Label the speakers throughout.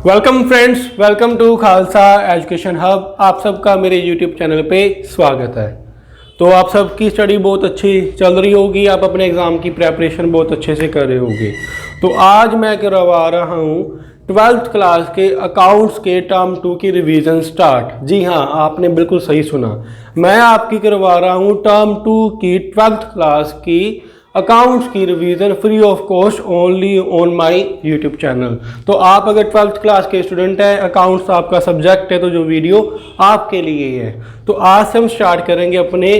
Speaker 1: Welcome friends, welcome to Khalsa education hub. आप सबका मेरे यूट्यूब चैनल पे स्वागत है। तो आप सबकी स्टडी बहुत अच्छी चल रही होगी, आप अपने एग्ज़ाम की प्रेपरेशन बहुत अच्छे से कर रहे होंगे। तो आज मैं करवा रहा हूँ 12th क्लास के अकाउंट्स के टर्म 2 की रिवीजन स्टार्ट। जी हाँ, आपने बिल्कुल सही सुना, मैं आपकी करवा रहा हूँ टर्म 2 की 12th क्लास की अकाउंट्स की revision free of cost only on my YouTube channel. तो आप अगर 12th क्लास के स्टूडेंट हैं, अकाउंट्स आपका सब्जेक्ट है, तो जो वीडियो आपके लिए है। तो आज से हम स्टार्ट करेंगे अपने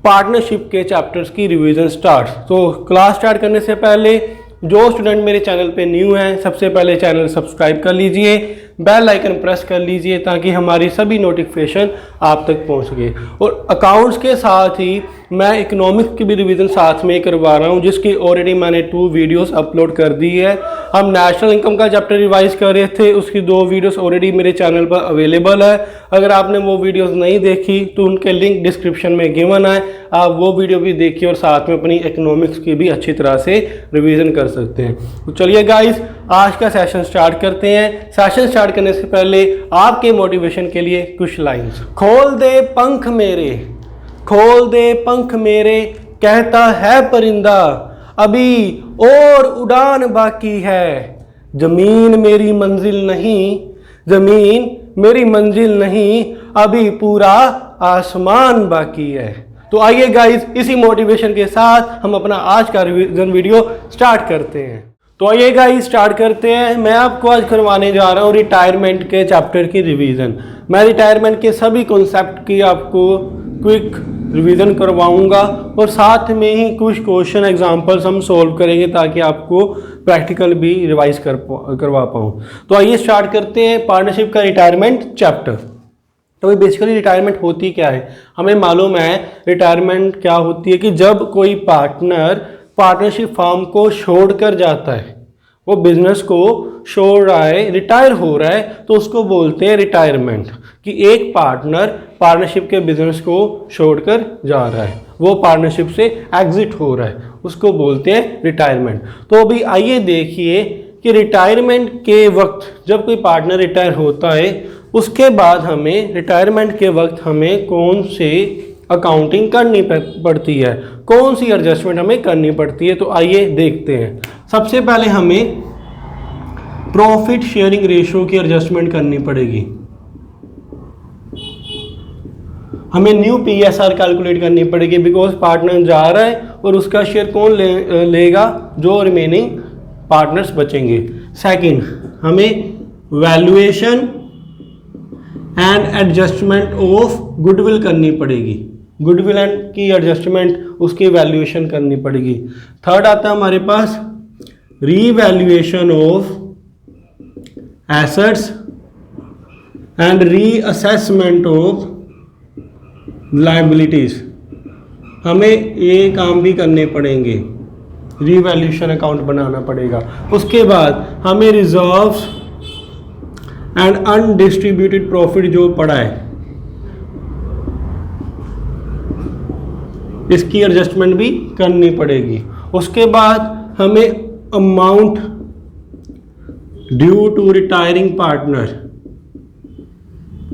Speaker 1: पार्टनरशिप के चैप्टर्स की रिवीजन स्टार्ट। तो क्लास स्टार्ट करने से पहले जो स्टूडेंट मेरे चैनल पे न्यू हैं, सबसे पहले चैनल सब्सक्राइब कर लीजिए, बेल आइकन प्रेस कर लीजिए ताकि हमारी सभी नोटिफिकेशन आप तक पहुंच सके। और अकाउंट्स के साथ ही मैं इकोनॉमिक्स की भी रिवीजन साथ में करवा रहा हूं, जिसकी ऑलरेडी मैंने 2 वीडियोस अपलोड कर दी है। हम नेशनल इनकम का चैप्टर रिवाइज कर रहे थे, उसकी 2 वीडियोस ऑलरेडी मेरे चैनल पर अवेलेबल है। अगर आपने वो वीडियोस नहीं देखी तो उनके लिंक डिस्क्रिप्शन में गिवन है, आप वो वीडियो भी देखिए और साथ में अपनी इकोनॉमिक्स की भी अच्छी तरह से रिवीजन कर सकते हैं। तो चलिए गाइस, आज का सेशन स्टार्ट करते हैं। सेशन स्टार्ट करने से पहले आपके मोटिवेशन के लिए कुछ लाइंस। खोल दे पंख मेरे, खोल दे पंख मेरे, कहता है परिंदा, अभी और उड़ान बाकी है। जमीन मेरी मंजिल नहीं, जमीन मेरी मंजिल नहीं, अभी पूरा आसमान बाकी है। तो आइए गाइस, इसी मोटिवेशन के साथ हम अपना आज का रिवीजन वीडियो स्टार्ट करते हैं। तो आइए गाइस स्टार्ट करते हैं। मैं आपको आज करवाने जा रहा हूँ रिटायरमेंट के चैप्टर की रिवीजन। मैं रिटायरमेंट के सभी कॉन्सेप्ट की आपको क्विक रिवीजन करवाऊंगा और साथ में ही कुछ क्वेश्चन एग्जांपल्स हम सॉल्व करेंगे ताकि आपको प्रैक्टिकल भी रिवाइज करवा पाऊँ। तो आइए स्टार्ट करते हैं पार्टनरशिप का रिटायरमेंट चैप्टर। तो बेसिकली रिटायरमेंट होती क्या है, हमें मालूम है रिटायरमेंट क्या होती है कि जब कोई पार्टनर पार्टनरशिप फर्म को छोड़कर जाता है, वो बिजनेस को छोड़ रहा है, रिटायर हो रहा है, तो उसको बोलते हैं रिटायरमेंट। कि एक पार्टनर पार्टनरशिप के बिजनेस को छोड़कर जा रहा है, वो पार्टनरशिप से एग्जिट हो रहा है, उसको बोलते हैं रिटायरमेंट। तो अभी आइए देखिए कि रिटायरमेंट के वक्त जब कोई पार्टनर रिटायर होता है, उसके बाद हमें रिटायरमेंट के वक्त हमें कौन से अकाउंटिंग करनी पड़ती है, कौन सी एडजस्टमेंट हमें करनी पड़ती है। तो आइए देखते हैं। सबसे पहले हमें प्रॉफिट शेयरिंग रेशियो की एडजस्टमेंट करनी पड़ेगी। हमें न्यू पीएसआर कैलकुलेट करनी पड़ेगी, बिकॉज पार्टनर जा रहा है और उसका शेयर कौन लेगा, जो रिमेनिंग पार्टनर्स बचेंगे। सेकंड, हमें valuation and adjustment of goodwill करनी पड़ेगी, गुडविल एंड की एडजस्टमेंट, उसकी वैल्यूएशन करनी पड़ेगी। थर्ड आता है हमारे पास revaluation of assets and reassessment of liabilities. हमें ये काम भी करने पड़ेंगे, रीवैल्यूएशन अकाउंट बनाना पड़ेगा। उसके बाद हमें रिजर्व्स एंड अनडिस्ट्रीब्यूटेड प्रॉफिट जो पड़ा है, इसकी एडजस्टमेंट भी करनी पड़ेगी। उसके बाद हमें amount due to retiring partner,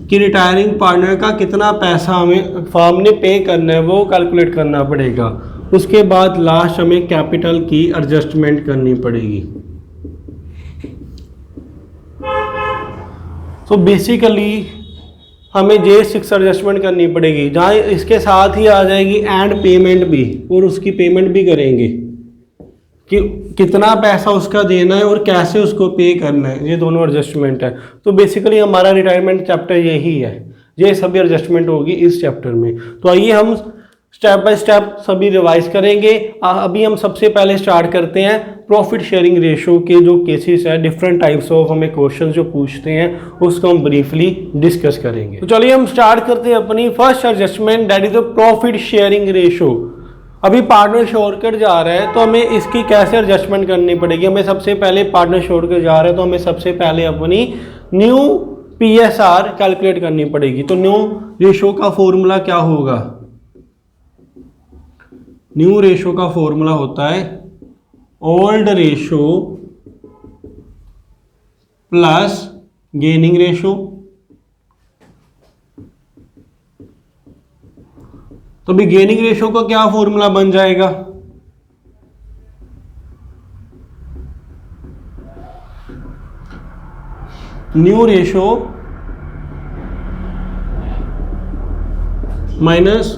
Speaker 1: कि रिटायरिंग पार्टनर का कितना पैसा हमें फर्म ने पे करना है, वो कैलकुलेट करना पड़ेगा। उसके बाद लास्ट हमें कैपिटल की एडजस्टमेंट करनी पड़ेगी। तो बेसिकली हमें J6 एडजस्टमेंट करनी पड़ेगी, जहाँ इसके साथ ही आ जाएगी एंड पेमेंट भी, और उसकी पेमेंट भी करेंगे कि कितना पैसा उसका देना है और कैसे उसको पे करना है। ये दोनों एडजस्टमेंट है। तो बेसिकली हमारा रिटायरमेंट चैप्टर यही है, ये सभी एडजस्टमेंट होगी इस चैप्टर में। तो आइए हम स्टेप बाय स्टेप सभी रिवाइज करेंगे। अभी हम सबसे पहले स्टार्ट करते हैं प्रॉफिट शेयरिंग रेशियो के जो केसेस है, डिफरेंट टाइप्स ऑफ हमें क्वेश्चन जो पूछते हैं, उसको हम ब्रीफली डिस्कस करेंगे। तो चलिए हम स्टार्ट करते हैं अपनी first adjustment, that is the profit sharing ratio. अभी पार्टनर छोड़कर जा रहा है तो हमें इसकी कैसे एडजस्टमेंट करनी पड़ेगी। हमें सबसे पहले पार्टनर छोड़कर जा रहा है तो हमें सबसे पहले अपनी न्यू पीएसआर कैलकुलेट करनी पड़ेगी। तो न्यू रेशियो का फॉर्मूला क्या होगा, न्यू रेशियो का फॉर्मूला होता है old ratio plus gaining ratio. तो भी गेनिंग रेशो का क्या फॉर्मूला बन जाएगा, new ratio minus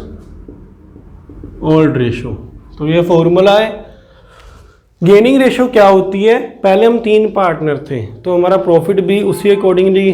Speaker 1: old ratio. तो ये फॉर्मूला है। गेनिंग रेशो क्या होती है, पहले हम 3 पार्टनर थे तो हमारा प्रॉफिट भी उसी अकॉर्डिंगली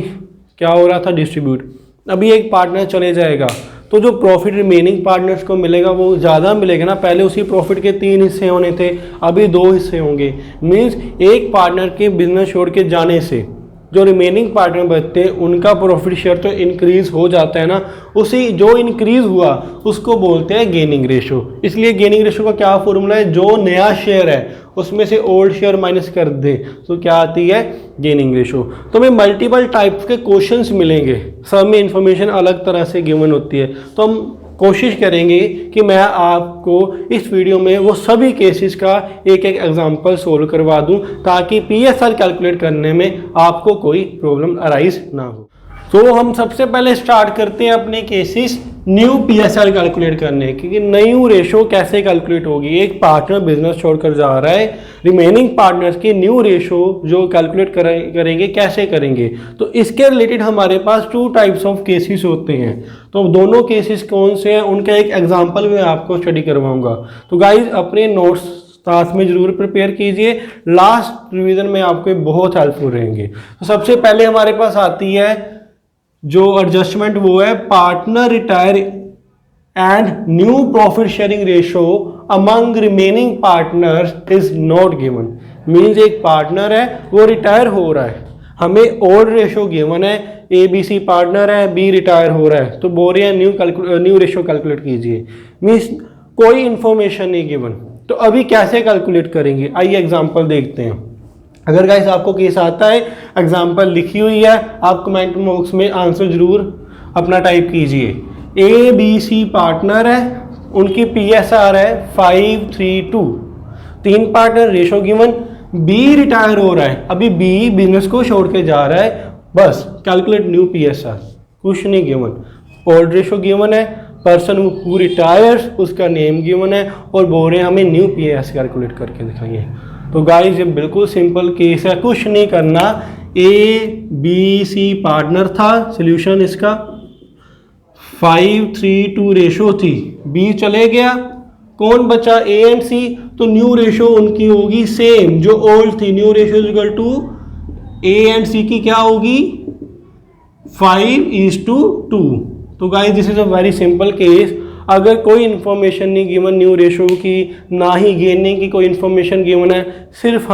Speaker 1: क्या हो रहा था, डिस्ट्रीब्यूट। अभी एक पार्टनर चले जाएगा तो जो प्रॉफिट रिमेनिंग पार्टनर्स को मिलेगा वो ज़्यादा मिलेगा ना। पहले उसी प्रॉफिट के 3 हिस्से होने थे, अभी 2 हिस्से होंगे। मीन्स एक पार्टनर के बिजनेस छोड़ के जाने से जो रिमेनिंग पार्टनर बचते हैं उनका प्रॉफिट शेयर तो इंक्रीज हो जाता है ना। उसी जो इंक्रीज हुआ उसको बोलते हैं गेनिंग रेशो। इसलिए गेनिंग रेशो का क्या फॉर्मूला है, जो नया शेयर है उसमें से ओल्ड शेयर माइनस कर दे तो क्या आती है, गेनिंग रेशो। तो हमें मल्टीपल टाइप्स के क्वेश्चंस मिलेंगे, सब में इंफॉर्मेशन अलग तरह से गिवन होती है। तो हम कोशिश करेंगे कि मैं आपको इस वीडियो में वो सभी केसेस का एक एक एग्जांपल सोल्व करवा दूं ताकि पीएसआर कैलकुलेट करने में आपको कोई प्रॉब्लम अराइज ना हो। तो हम सबसे पहले स्टार्ट करते हैं अपने केसेस न्यू पीएसआर कैलकुलेट करने की, कि न्यू रेशो कैसे कैलकुलेट होगी। एक पार्टनर बिजनेस छोड़कर जा रहा है, रिमेनिंग पार्टनर्स की न्यू रेशो जो कैलकुलेट करेंगे कैसे करेंगे। तो इसके रिलेटेड हमारे पास 2 टाइप्स ऑफ केसेस होते हैं। तो दोनों केसेस कौन से हैं उनका एक एग्जाम्पल मैं आपको स्टडी करवाऊंगा। तो गाइज अपने नोट्स साथ में जरूर प्रिपेयर कीजिए, लास्ट रिवीजन में आपको बहुत हेल्पफुल रहेंगे। तो सबसे पहले हमारे पास आती है जो एडजस्टमेंट, वो है partner retire and new profit sharing ratio among remaining partners is not given. Means एक पार्टनर है वो रिटायर हो रहा है, हमें ओल्ड रेशो गिवन है, ए बी सी पार्टनर है, बी रिटायर हो रहा है तो बोल रहे हैं न्यू रेशो कैलकुलेट कीजिए। मींस कोई इंफॉर्मेशन नहीं गिवन। तो अभी कैसे कैलकुलेट करेंगे, आइए एग्जांपल देखते हैं। अगर गाइस आपको केस आता है, एग्जांपल लिखी हुई है, आप कमेंट बॉक्स में आंसर जरूर अपना टाइप कीजिए। ए बी सी पार्टनर है, उनकी पीएसआर है 532, 3 partner, ratio given. B retire हो रहा है, अभी बी बिजनेस को छोड़ के जा रहा है, बस कैलकुलेट न्यू पीएसआर, कुछ नहीं गिवन। ओल्ड रेशो गिवन है, पर्सन हु रिटायर्स उसका नेम गिवन है और बोल रहे हैं हमें न्यू पीएस कैलकुलेट करके दिखाइए। तो गाइस ये बिल्कुल सिंपल केस है, कुछ नहीं करना। ए बी सी पार्टनर था, सोल्यूशन इसका 532 रेशो थी, बी चले गया, कौन बचा, ए एंड सी। तो न्यू रेशो उनकी होगी सेम जो ओल्ड थी, new ratio equal to A and C की क्या होगी 5:2। तो guys this is a very simple case. अगर कोई इन्फॉर्मेशन नहीं गिवन न्यू रेशो की, ना ही गेनिंग की कोई इन्फॉर्मेशन गिवन है, सिर्फ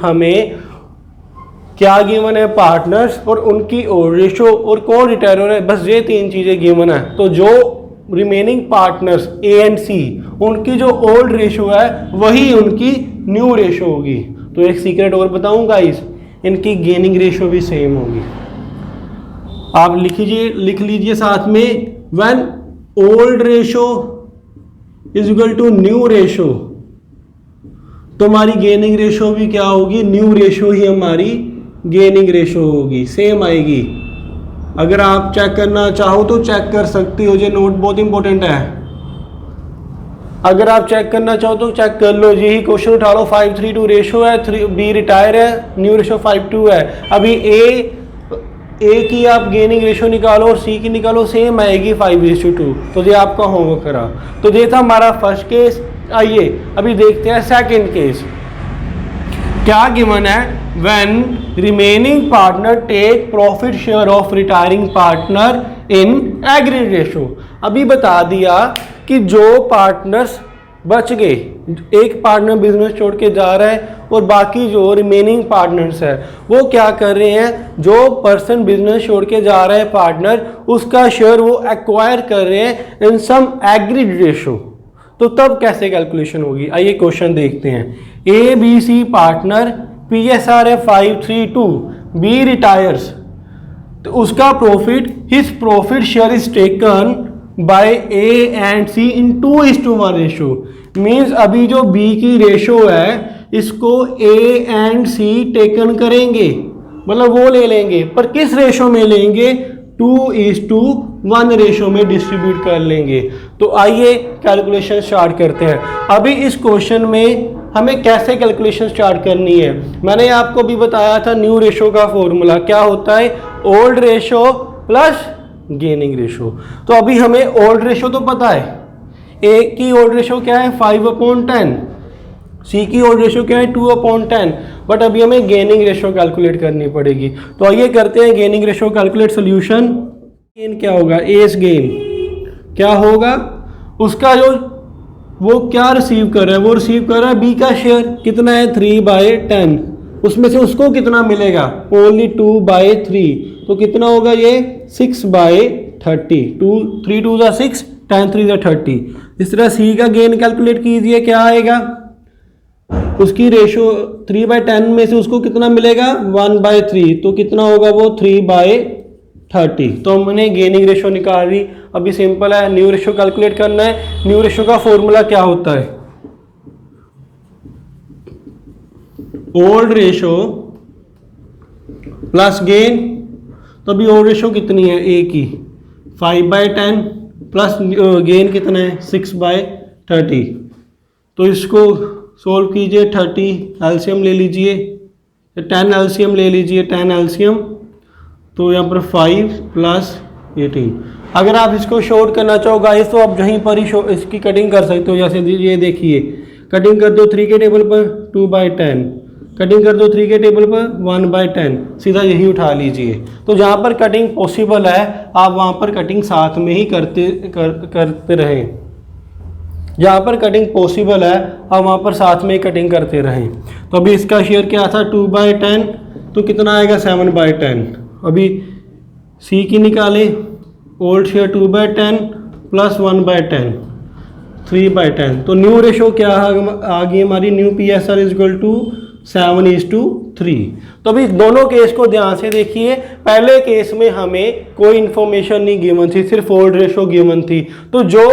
Speaker 1: हमें क्या गिवन है, पार्टनर्स और उनकी ओल्ड रेशो और कौन रिटायर हो रहा है, बस ये 3 चीजें गिवन है। तो जो रिमेनिंग पार्टनर्स ए एंड सी उनकी जो ओल्ड रेशो है वही उनकी न्यू रेशो होगी। तो एक सीक्रेट और बताऊंगा, इनकी गेनिंग रेशो भी सेम होगी। आप लिख लीजिए साथ में, when old ratio is equal to new ratio, तो हमारी गेनिंग रेशो भी क्या होगी, न्यू रेशो ही हमारी गेनिंग रेशो होगी, सेम आएगी। अगर आप चेक करना चाहो तो चेक कर सकते हो, ये नोट बहुत इंपॉर्टेंट है। अगर आप चेक करना चाहो तो चेक कर लो, यही क्वेश्चन उठा लो। 532 रेशो है, बी रिटायर है, न्यू रेशो 52 है। अभी ए की आप गेनिंग रेशो निकालो और सी की निकालो, सेम आएगी 5:2। तो ये आपका होमवर्क करा। तो ये था हमारा फर्स्ट केस। आइए अभी देखते हैं सेकंड केस। क्या गिवन है, when remaining partner take profit share of retiring partner in agreed ratio. अभी बता दिया कि जो पार्टनर्स बच गए, एक पार्टनर बिजनेस छोड़ के जा रहा है और बाकी जो रिमेनिंग पार्टनर्स है वो क्या कर रहे हैं, जो पर्सन बिजनेस छोड़ के जा रहा है पार्टनर, उसका शेयर वो एक्वायर कर रहे हैं इन सम एग्रीड रेशो। तो तब कैसे कैलकुलेशन होगी, आइए क्वेश्चन देखते हैं। A B C partner, PSR है 532, बी रिटायर्स, तो उसका profit, his profit share is taken by A and C in 2:1 ratio. Means अभी जो बी की रेशो है इसको ए एंड सी टेकन करेंगे मतलब वो ले लेंगे, पर किस रेशो में लेंगे? 2:1 रेशो में डिस्ट्रीब्यूट कर लेंगे। तो आइए कैलकुलेशन स्टार्ट करते हैं। अभी इस क्वेश्चन में हमें कैसे कैलकुलेशन स्टार्ट करनी है, मैंने आपको भी बताया था न्यू रेशो का फॉर्मूला क्या होता है, old ratio plus gaining ratio. तो अभी हमें ओल्ड रेशो तो पता है, ए की ओल्ड रेशो क्या है 5/10, सी की ओल्ड रेशो क्या है 2/10, बट अभी हमें गेनिंग रेशो कैलकुलेट करनी पड़ेगी। तो आइए करते हैं gaining ratio calculate. Solution gain क्या होगा, एस गेन क्या होगा, उसका जो वो क्या रिसीव कर रहा है, वो रिसीव कर रहा है बी का शेयर कितना है 3/10, उसमें से उसको कितना मिलेगा ओनली 2/3, तो कितना होगा ये 6/30, 3 2 6, 10 3 30। इस तरह सी का गेन कैलकुलेट कीजिए, क्या आएगा, उसकी रेशो 3/10 में से उसको कितना मिलेगा 1/3, तो कितना होगा वो 3/30। तो हमने गेनिंग रेशो निकाल ली। अभी सिंपल है, न्यू रेशो कैलकुलेट करना है। न्यू रेशो का फॉर्मूला क्या होता है, ओल्ड रेशो प्लस गेन। तो अभी ओल्ड रेशो कितनी है ए की 5/10 प्लस गेन कितना है 6/30। तो इसको सोल्व कीजिए, 30 एलसीएम ले लीजिए, 10 एलसीएम ले लीजिए, 10 एलसीएम, तो यहाँ पर 5 + 18। अगर आप इसको शॉर्ट करना चाहो गाइस तो आप यहीं पर ही इसकी कटिंग कर सकते हो। जैसे ये देखिए, कटिंग कर दो 3 के टेबल पर 2/10, कटिंग कर दो 3 के टेबल पर 1/10, सीधा यही उठा लीजिए। तो जहाँ पर कटिंग पॉसिबल है आप वहाँ पर कटिंग साथ में ही करते रहें, जहाँ पर कटिंग पॉसिबल है आप वहाँ पर साथ में ही कटिंग करते रहें। तो अभी इसका शेयर क्या था 2/10, तो कितना आएगा 7/10। अभी सी की निकाले, ओल्ड शेयर 2/10 प्लस 1/10 3/10। तो न्यू रेशो क्या आ गई हमारी, न्यू PSR = 7:3। तो अभी दोनों केस को ध्यान से देखिए। पहले केस में हमें कोई इंफॉर्मेशन नहीं गिवन थी, सिर्फ ओल्ड रेशो गिवन थी। तो जो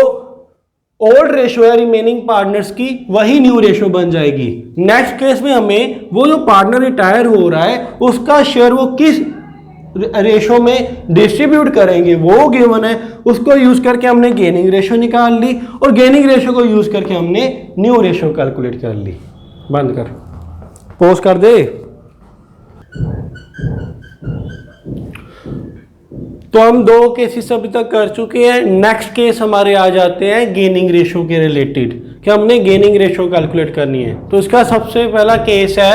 Speaker 1: ओल्ड रेशो है रिमेनिंग पार्टनर्स की वही न्यू रेशो बन जाएगी। नेक्स्ट केस में हमें वो जो पार्टनर रिटायर हो रहा है उसका शेयर वो किस रेशो में डिस्ट्रीब्यूट करेंगे वो गिवन है, उसको यूज करके हमने गेनिंग रेशो निकाल ली और गेनिंग रेशो को यूज करके हमने न्यू रेशो कैलकुलेट कर ली। बंद कर, पॉज कर दे। तो हम 2 केसेस अभी तक कर चुके हैं। नेक्स्ट केस हमारे आ जाते हैं गेनिंग रेशो के रिलेटेड, कि हमने गेनिंग रेशो कैलकुलेट करनी है। तो इसका सबसे पहला केस है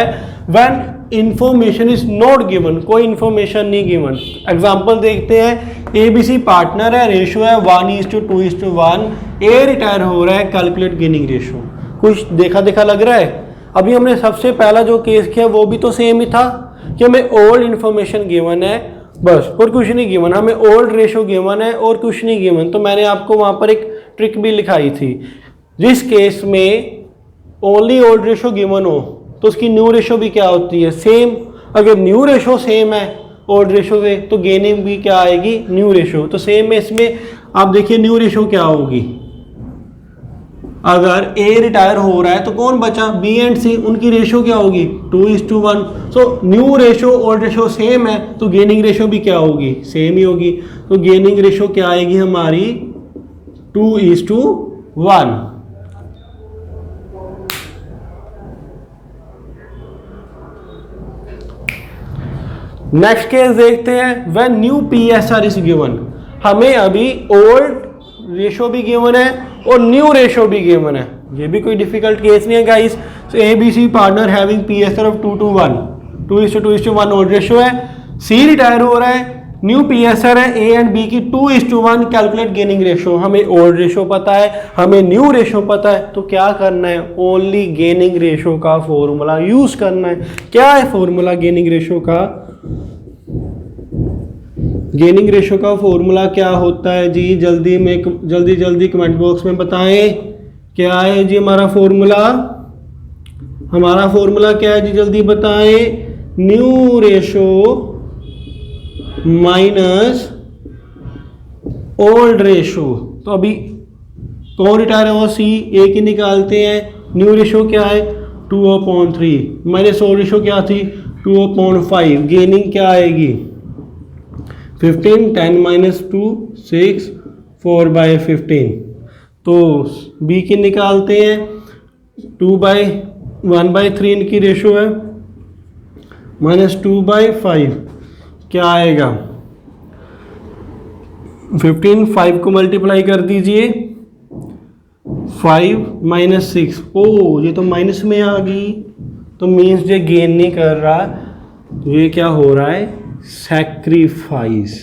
Speaker 1: when information is not given, कोई इंफॉर्मेशन नहीं गिवन। एग्जांपल देखते हैं, ABC पार्टनर है, रेशो है 1:2:1, ए रिटायर हो रहा है, कैलकुलेट गेनिंग रेशो। कुछ देखा देखा लग रहा है? अभी हमने सबसे पहला जो केस किया वो भी तो सेम ही था कि हमें ओल्ड इंफॉर्मेशन गिवन है बस, और कुछ नहीं गिवन, हमें ओल्ड रेशो गिवन है और कुछ नहीं गिवन। तो मैंने आपको वहां पर एक ट्रिक भी लिखाई थी, जिस केस में ओनली ओल्ड रेशो गिवन हो तो उसकी न्यू रेशो भी क्या होती है सेम। अगर न्यू रेशो सेम है ओल्ड रेशो से तो गेनिंग भी क्या आएगी न्यू रेशो। तो सेम में इसमें आप देखिए न्यू रेशो क्या होगी, अगर ए रिटायर हो रहा है तो कौन बचा, बी एंड सी, उनकी रेशो क्या होगी 2:1। So new ratio old ratio same है तो गेनिंग रेशो भी क्या होगी सेम ही होगी। तो गेनिंग रेशो क्या आएगी हमारी 2:1। नेक्स्ट केस देखते हैं, when new PSR is given. हमें अभी ओल्ड रेशो भी गिवन है और न्यू रेशो भी गिवन है, ये भी कोई डिफिकल्ट केस नहीं है guys. ABC partner having PSR of 2:1, 2:2:1 old ratio है, सी रिटायर हो रहा है, न्यू PSR है A एंड B की 2:1, कैलकुलेट गेनिंग रेशो। हमें ओल्ड रेशो पता है, हमें न्यू रेशो पता है, तो क्या करना है ओनली गेनिंग रेशो का फॉर्मूला यूज करना है। क्या है फॉर्मूला गेनिंग रेशो का, गेनिंग रेशो का फॉर्मूला क्या होता है जी, जल्दी कमेंट बॉक्स में बताएं क्या है जी हमारा फॉर्मूला। हमारा फॉर्मूला क्या है जी जल्दी बताएं, new ratio minus old ratio. तो अभी कौन रिटायर है, सी, ए की निकालते हैं। न्यू रेशो क्या है 2/3 माइनस ओल्ड रेशो क्या थी 2/5 गेनिंग क्या आएगी 15, 10 माइनस 2 6 4/15। तो बी की निकालते हैं 1/3 इनकी रेशो है माइनस 2/5 क्या आएगा 15 5 को मल्टीप्लाई कर दीजिए 5 माइनस 6 ओ ये तो माइनस में आ गई तो मीन्स ये गेन नहीं कर रहा ये क्या हो रहा है सैक्रिफाइस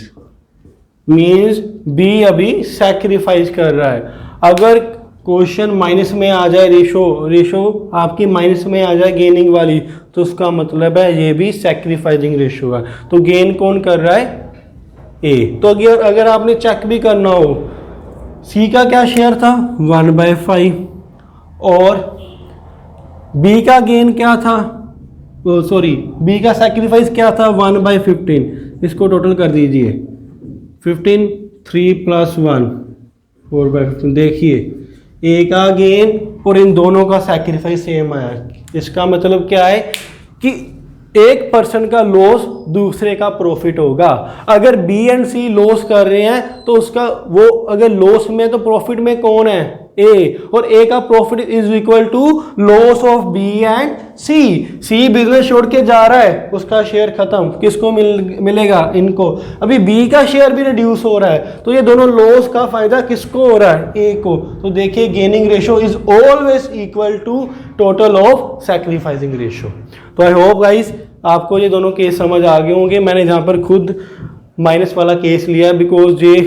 Speaker 1: मीन्स बी अभी सैक्रिफाइस कर रहा है। अगर क्वेश्चन माइनस में आ जाए रेशो आपकी माइनस में आ जाए गेनिंग वाली तो उसका मतलब है ये भी सैक्रिफाइसिंग रेशो है। तो गेन कौन कर रहा है ए। तो अगर आपने चेक भी करना हो सी का क्या शेयर था 1/5 और बी का गेन क्या था सॉरी बी का सैक्रिफाइस क्या था 1/15। इसको टोटल कर दीजिए 15 3 + 1 4/15। देखिए ए का गेन और इन दोनों का सैक्रिफाइस सेम आया। इसका मतलब क्या है कि एक पर्सन का लॉस दूसरे का प्रॉफिट होगा। अगर बी एंड सी लॉस कर रहे हैं तो उसका वो अगर लॉस में तो प्रॉफिट में कौन है ए और ए का profit is equal to loss of B and C business छोड़ के जा रहा है उसका शेयर खत्म किसको मिलेगा इनको। अभी बी का शेयर भी रिड्यूस हो रहा है तो ये दोनों लॉस का फायदा किसको हो रहा है ए को। तो देखिए gaining ratio is always equal to total of sacrificing ratio. तो आई होप गाइस आपको ये दोनों केस समझ आ गए होंगे। मैंने जहाँ पर खुद माइनस वाला केस लिया बिकॉज ये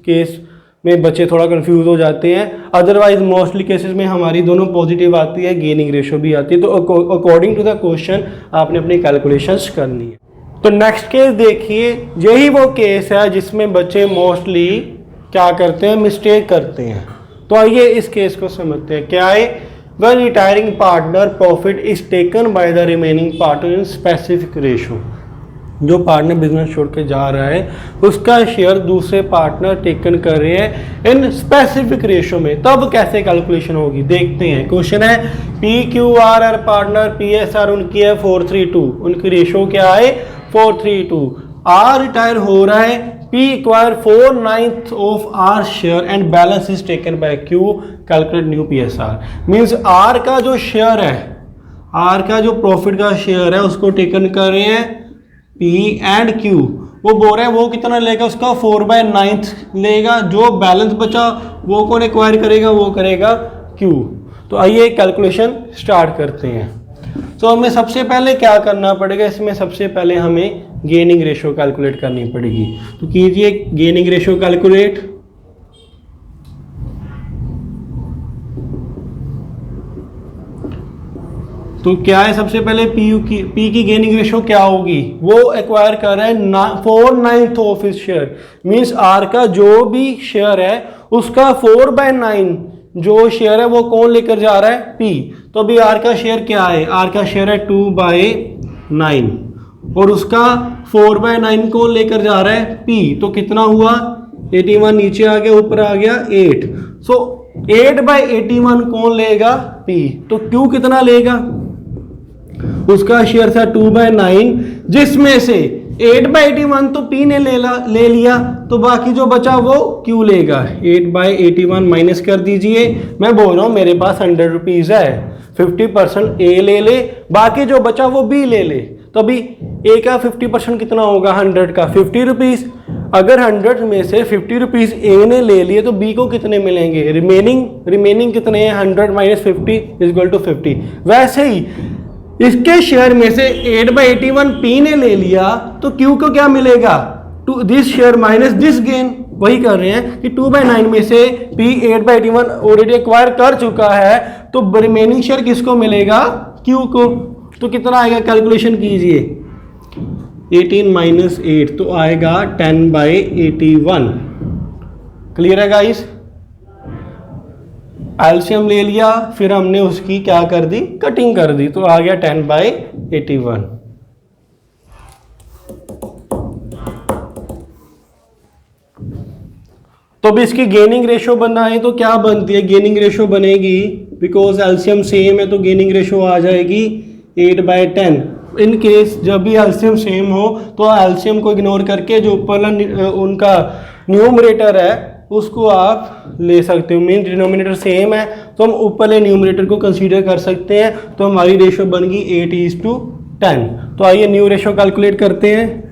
Speaker 1: केस में बच्चे थोड़ा कंफ्यूज हो जाते हैं। अदरवाइज मोस्टली केसेस में हमारी दोनों पॉजिटिव आती है गेनिंग रेशो भी आती है। तो अकॉर्डिंग टू द क्वेश्चन आपने अपनी कैलकुलेशंस करनी है। तो नेक्स्ट केस देखिए यही वो केस है जिसमें बच्चे मोस्टली क्या करते हैं मिस्टेक करते हैं। तो आइए इस केस को समझते हैं। क्या है when retiring partner profit is taken by the remaining partner in specific ratio। जो पार्टनर बिजनेस छोड़ के जा रहा है उसका शेयर दूसरे पार्टनर टेकन कर रहे हैं इन स्पेसिफिक रेशो में। तब कैसे कैलकुलेशन होगी देखते हैं। क्वेश्चन है PQR और पार्टनर PSR उनकी है 432 उनकी रेशो क्या है 432। आर रिटायर हो रहा है P acquire 4/9 of R share and balance is taken by Q calculate new PSR। Means R का जो शेयर है R का जो प्रॉफिट का शेयर है उसको टेकन कर रहे हैं P एंड Q। वो बोल रहे हैं वो कितना लेगा उसका 4/9 लेगा। जो बैलेंस बचा वो कौन एक्वायर करेगा वो करेगा Q। तो आइए कैलकुलेशन स्टार्ट करते हैं। तो हमें सबसे पहले क्या करना पड़ेगा इसमें सबसे पहले हमें गेनिंग रेशो कैलकुलेट करनी पड़ेगी। तो कीजिए गेनिंग रेशो कैलकुलेट। तो क्या है सबसे पहले P की गेनिंग रेशो क्या होगी वो एक्वायर कर रहा है 4/9 of his share. Means R का जो भी शेयर है उसका 4/9 जो शेयर है वो कौन लेकर जा रहा है P। तो अभी R का शेयर क्या है R का शेयर है 2/9 और उसका 4/9 कौन लेकर जा रहा है P। तो कितना हुआ 81 नीचे आ गया ऊपर आ गया 8। सो 8/81 कौन लेगा P। तो Q कितना लेगा उसका शेयर था 2/9 जिसमें से 8/81 तो P ने ले लिया तो बाकी जो बचा वो Q लेगा। 8/81 माइनस कर दीजिए। मैं बोल रहा हूँ मेरे पास 100 रुपीज है 50% A ले बाकी जो बचा वो B ले। तो अभी A का 50% कितना होगा 100 का 50 रुपीज। अगर 100 में से 50 रुपीज A ने ले लिए तो B को कितने मिलेंगे रिमेनिंग कितने हैं 100 - 50 = 50। वैसे ही इसके शेयर में से 8/81 P ने ले लिया तो Q को क्या मिलेगा this share minus this gain. वही कर रहे हैं कि 2/9 में से P 8/81 ऑलरेडी एक्वायर कर चुका है तो रिमेनिंग शेयर किसको मिलेगा Q को। तो कितना आएगा कैलकुलेशन कीजिए 18 - 8 तो आएगा 10/81। क्लियर है गाइस। एलसीएम ले लिया फिर हमने उसकी क्या कर दी कटिंग कर दी तो आ गया 10/81। तो भी इसकी गेनिंग रेशो बनाए तो क्या बनती है गेनिंग रेशो बनेगी बिकॉज एलसीएम सेम है तो गेनिंग रेशो आ जाएगी 8/10 इन केस जब भी एलसीएम सेम हो तो एलसीएम को इग्नोर करके जो ऊपर उनका न्यूमरेटर है उसको आप ले सकते हो। मीन डिनोमिनेटर सेम है तो हम ऊपर न्यूमरेटर को कंसीडर कर सकते हैं, तो हमारी रेशो बन गई 8:10। तो आइए न्यू रेशो कैलकुलेट करते हैं।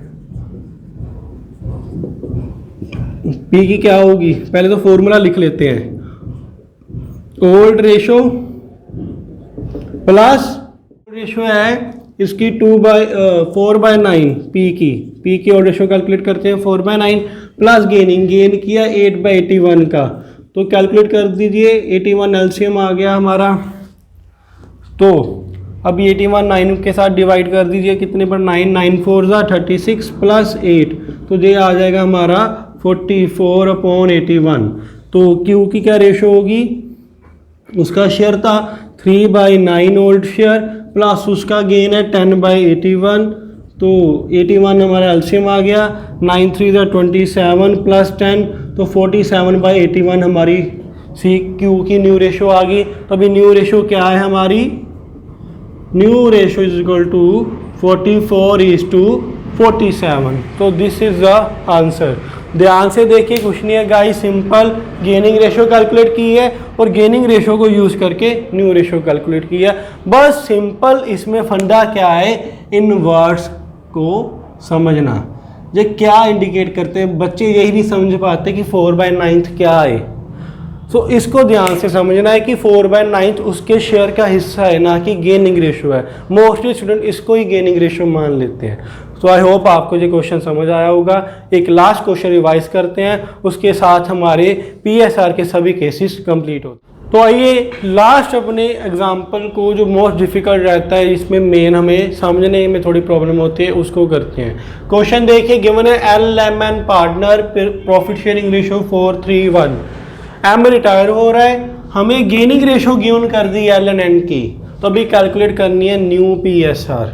Speaker 1: पी की क्या होगी, पहले तो फॉर्मूला लिख लेते हैं। ओल्ड रेशो प्लस रेशो है इसकी 4/9 पी की ओल्ड रेशो कैलकुलेट करते हैं 4/9 प्लस गेन किया 8/81 का, तो कैलकुलेट कर दीजिए। 81 एलसीएम आ गया हमारा, तो अब 81 9 के साथ डिवाइड कर दीजिए, कितने पर 9 4 36 प्लस 8, तो ये आ जाएगा हमारा 44/81। तो क्यू की क्या रेशो होगी, उसका शेयर था 3/9 ओल्ड शेयर प्लस उसका गेन है 10/81, तो 81 हमारा एलसीएम आ गया। 9 3 27 प्लस 10, तो 47/81 हमारी सी क्यू की न्यू रेशो आ गई। तो अभी न्यू रेशो क्या है हमारी, new ratio is equal to 44:47। तो दिस इज द आंसर। ध्यान से देखिए, कुछ नहीं है guys, simple gaining ratio calculate की है और गेनिंग रेशो को यूज करके न्यू रेशो कैलकुलेट की है। बस सिंपल, इसमें फंडा क्या है, इन वर्ड्स को समझना। ये क्या इंडिकेट करते हैं, बच्चे यही नहीं समझ पाते कि 4/9 क्या है। सो इसको ध्यान से समझना है कि 4/9 उसके शेयर का हिस्सा है, ना कि गेनिंग रेशो है। मोस्टली स्टूडेंट इसको ही गेनिंग रेशो मान लेते हैं। तो आई होप आपको ये क्वेश्चन समझ आया होगा। एक लास्ट क्वेश्चन रिवाइज करते हैं, उसके साथ हमारे पीएसआर के सभी केसेस कंप्लीट होते हैं। तो आइए लास्ट अपने एग्जाम्पल को, जो मोस्ट डिफिकल्ट रहता है, इसमें मेन हमें समझने में थोड़ी प्रॉब्लम होती है, उसको करते हैं। क्वेश्चन देखिए, गिवन है L M N partner profit sharing ratio 4:3:1। M retire हो रहा है, हमें गेनिंग रेशो गिवन कर दी एल एंड एन की, तो अभी कैलकुलेट करनी है न्यू पीएसआर।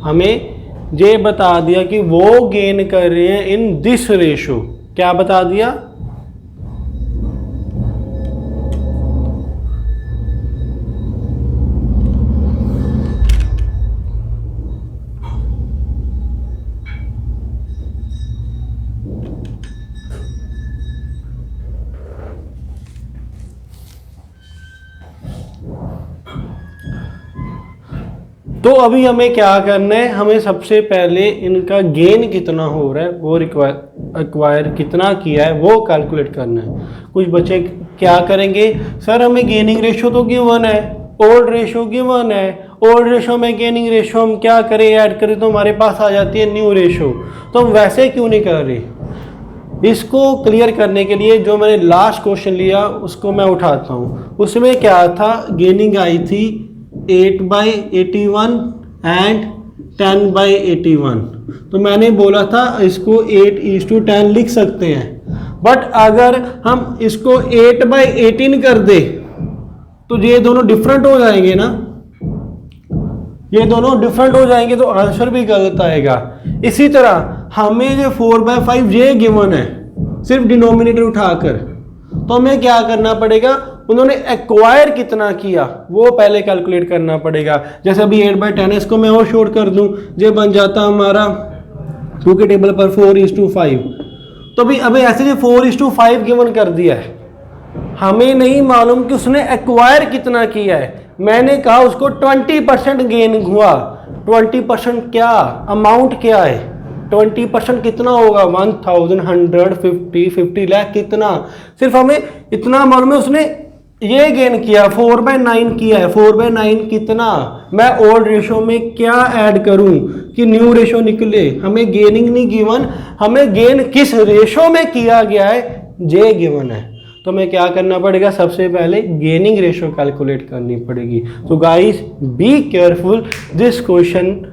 Speaker 1: हमें ये बता दिया कि वो गेन कर रहे हैं इन दिस रेशो, क्या बता दिया, तो अभी हमें क्या करना है, हमें सबसे पहले इनका गेन कितना हो रहा है वो एक्वायर कितना किया है वो कैलकुलेट करना है। कुछ बच्चे क्या करेंगे, सर हमें गेनिंग रेशो तो गिवन है, ओल्ड रेशो गिवन है, ओल्ड रेशो में गेनिंग रेशो हम क्या करें, ऐड करें तो हमारे पास आ जाती है न्यू रेशो, तो हम वैसे क्यों नहीं कर रहे। इसको क्लियर करने के लिए जो मैंने लास्ट क्वेश्चन लिया उसको मैं उठाता हूँ। उसमें क्या था, गेनिंग आई थी 8/81 एंड 10/81, तो मैंने बोला था इसको 8:10 लिख सकते हैं। बट अगर हम इसको 8/18 कर दे तो ये दोनों डिफरेंट हो जाएंगे ना, ये दोनों डिफरेंट हो जाएंगे तो आंसर भी गलत आएगा। इसी तरह हमें जो 4/5 ये गिवन है सिर्फ डिनोमिनेटर उठाकर, तो हमें क्या करना पड़ेगा, उन्होंने एक्वायर कितना किया वो पहले कैलकुलेट करना पड़ेगा। जैसे अभी 8/10 इसको मैं और शॉर्ट कर दूं, ये बन जाता हमारा 2 के टेबल पर 4:5। तो अभी ऐसे जो 4:5 गिवन कर दिया है, हमें नहीं मालूम कि उसने एक्वायर कितना किया है। मैंने कहा उसको 20% गेन हुआ, 20% क्या अमाउंट क्या है, 20% कितना होगा 1,150 लाख कितना, सिर्फ हमें इतना मालूम है उसने ये गेन किया 4/9 किया है। 4/9 कितना, मैं ओल्ड रेशो में क्या ऐड करूं कि न्यू रेशो निकले। हमें गेनिंग नहीं गिवन, हमें गेन किस रेशो में किया गया है जे गिवन है। तो हमें क्या करना पड़ेगा, सबसे पहले गेनिंग रेशो कैलकुलेट करनी पड़ेगी। तो guys be careful, this question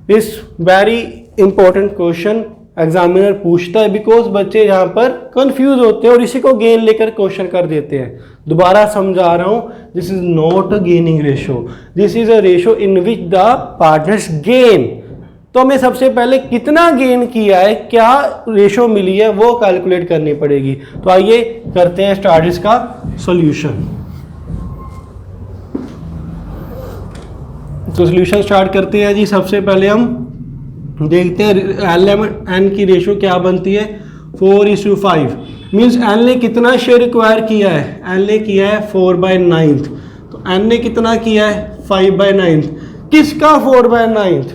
Speaker 1: is very important question, examiner पूछता है, बिकॉज बच्चे यहाँ पर कंफ्यूज होते हैं और इसी को गेन लेकर क्वेश्चन कर देते हैं। दोबारा समझा रहा हूँ, this is not a gaining ratio, this is a ratio in which the partners gain. तो हमें सबसे पहले कितना गेन किया है, क्या रेशो मिली है वो कैलकुलेट करनी पड़ेगी। तो आइए करते हैं स्टार्ट इसका सॉल्यूशन। तो सोल्यूशन स्टार्ट करते हैं जी। सबसे पहले हम देखते हैं एल एन की रेशो क्या बनती है, 4:5। मीन्स एल ने कितना शेयर एक्वायर किया है, एल ने किया है 4/9, तो एन ने कितना किया है 5/9। किसका 4/9,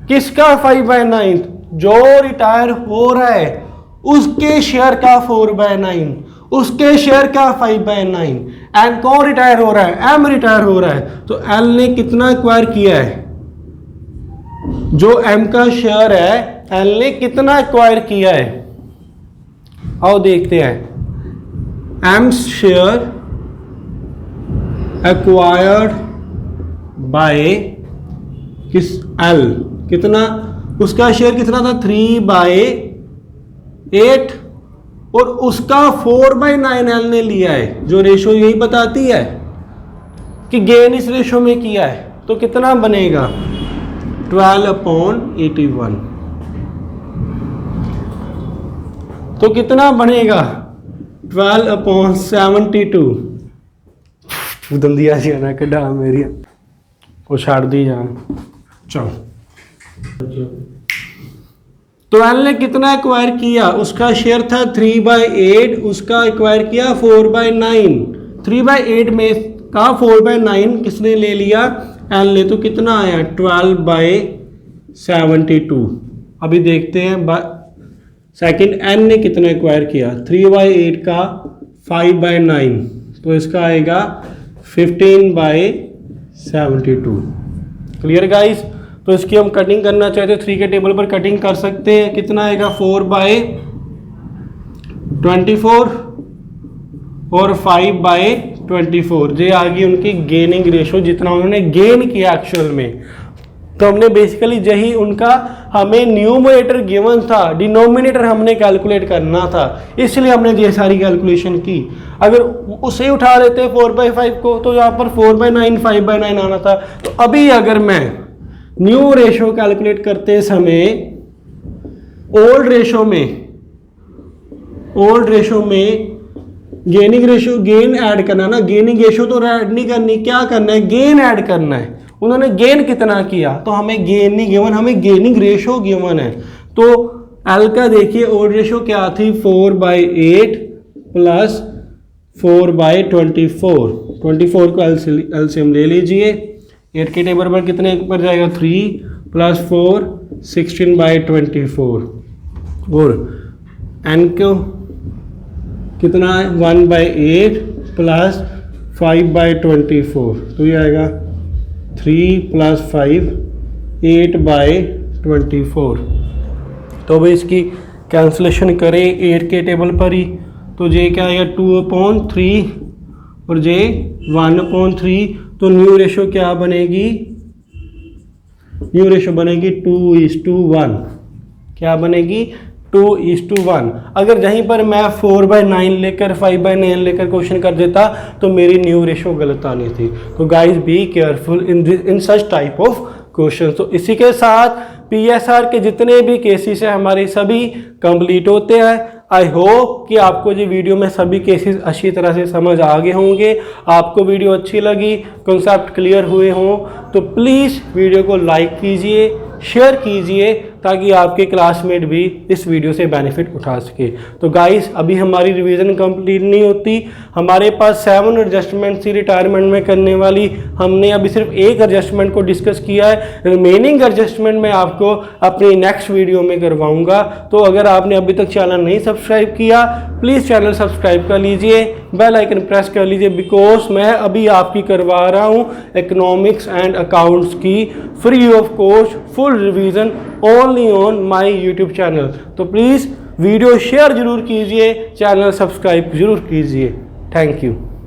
Speaker 1: किसका 5/9? जो रिटायर हो रहा है उसके शेयर का 4/9, उसके शेयर का 5/9। एंड कौन रिटायर हो रहा है, एम रिटायर हो रहा है, तो एल ने कितना एक्वायर किया है, जो एम का शेयर है एल ने कितना एक्वायर किया है। आओ देखते हैं, एम शेयर एक्वायर्ड बाय किस एल, कितना उसका शेयर कितना था 3/8 और उसका 4/9 एल ने लिया है। जो रेशो यही बताती है कि गेन इस रेशो में किया है, तो कितना बनेगा 12/81। तो कितना बनेगा 12/72। दंदिया जाना कड़ा मेरी वो छाड़ दी जान। चलो, तो एल ने कितना एक्वायर किया, उसका शेयर था 3/8, उसका एक्वायर किया 4/9। 3/8 में का 4/9 किसने ले लिया, एल ने, तो कितना आया 12/72। अभी देखते हैं सेकंड, एन ने कितना एक्वायर किया, 3/8 का 5/9, तो इसका आएगा 15/72। Clear guys. तो इसकी हम कटिंग करना चाहते हैं 3 के टेबल पर कटिंग कर सकते हैं। कितना आएगा 4/24 और 5/24। ये आ गई उनकी गेनिंग रेशो, जितना उन्होंने गेन किया एक्चुअल में। तो हमने बेसिकली यही उनका, हमें न्यूमरेटर गिवन था, डिनोमिनेटर हमने कैलकुलेट करना था, इसलिए हमने ये सारी कैलकुलेशन की। अगर उसे उठा लेते 4/5 को, तो यहाँ पर 4/9 5/9 आना था। तो अभी अगर मैं न्यू रेशो कैलकुलेट करते समय ओल्ड रेशो में गेनिंग रेशो, गेन ऐड करना ना, गेनिंग रेशो तो ऐड नहीं करनी, क्या करना है गेन ऐड करना है। उन्होंने गेन कितना किया, तो हमें गेन नहीं गिवन, हमें गेनिंग रेशो गिवन है। तो एल का देखिए ओल्ड रेशो क्या थी 4/8 प्लस 4/24। 24 को एलसीएम ले लीजिए, 8 के टेबल पर कितने पर जाएगा 3 + 4 16/24। और एन को कितना है 1/8 प्लस 5/24, तो ये आएगा 3 + 5 8/24। तो भाई इसकी कैंसलेशन करें 8 के टेबल पर ही, तो ये क्या आएगा 2/3 और ये 1/3। तो न्यू रेशो क्या बनेगी, न्यू रेशो बनेगी 2:1। क्या बनेगी 2:1। अगर यहीं पर मैं 4/9 लेकर 5/9 लेकर क्वेश्चन कर देता तो मेरी न्यू रेशो गलत आनी थी। तो guys be careful in such type of question. तो इसी के साथ पीएसआर के जितने भी केसेस हैं हमारे सभी कंप्लीट होते हैं। आई होप कि आपको ये वीडियो में सभी केसेस अच्छी तरह से समझ आ गए होंगे, आपको वीडियो अच्छी लगी, कॉन्सेप्ट क्लियर हुए हों, तो प्लीज़ वीडियो को लाइक कीजिए, शेयर कीजिए, ताकि आपके क्लासमेट भी इस वीडियो से बेनिफिट उठा सके। तो गाइस अभी हमारी रिवीजन कंप्लीट नहीं होती, हमारे पास 7 एडजस्टमेंट थी रिटायरमेंट में करने वाली, हमने अभी सिर्फ एक एडजस्टमेंट को डिस्कस किया है। रिमेनिंग एडजस्टमेंट मैं आपको अपनी नेक्स्ट वीडियो में करवाऊंगा। तो अगर आपने अभी तक चैनल नहीं सब्सक्राइब किया, प्लीज़ चैनल सब्सक्राइब कर लीजिए, बेल आइकन प्रेस कर लीजिए, बिकॉज मैं अभी आपकी करवा रहा हूँ इकोनॉमिक्स एंड अकाउंट्स की free of cost full revision only on my YouTube channel. तो प्लीज़ वीडियो शेयर जरूर कीजिए, चैनल सब्सक्राइब जरूर कीजिए। Thank you.